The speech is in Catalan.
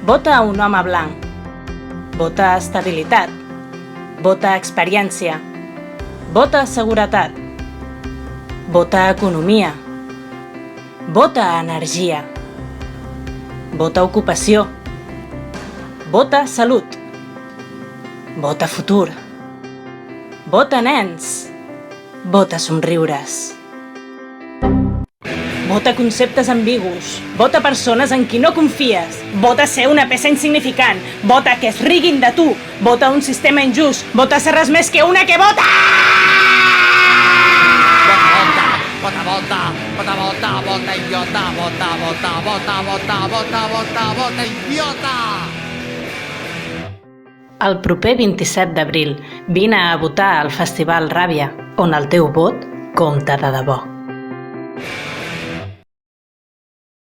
Vota un home blanc. Vota estabilitat. Vota experiència. Vota seguretat. Vota economia. Vota energia. Vota ocupació. Vota salut. Vota futur. Vota nens. Vota somriures. Vota conceptes ambigus. Vota persones en qui no confies. Vota ser una peça insignificant. Vota que es riguin de tu. Vota un sistema injust. Vota ser res més que una que vota! Vota, vota, vota, vota, vota, idiota, vota, vota, vota, vota, vota, vota, vota, idiota! El proper 27 d'abril vine a votar al Festival Ràbia, on el teu vot compta de debò.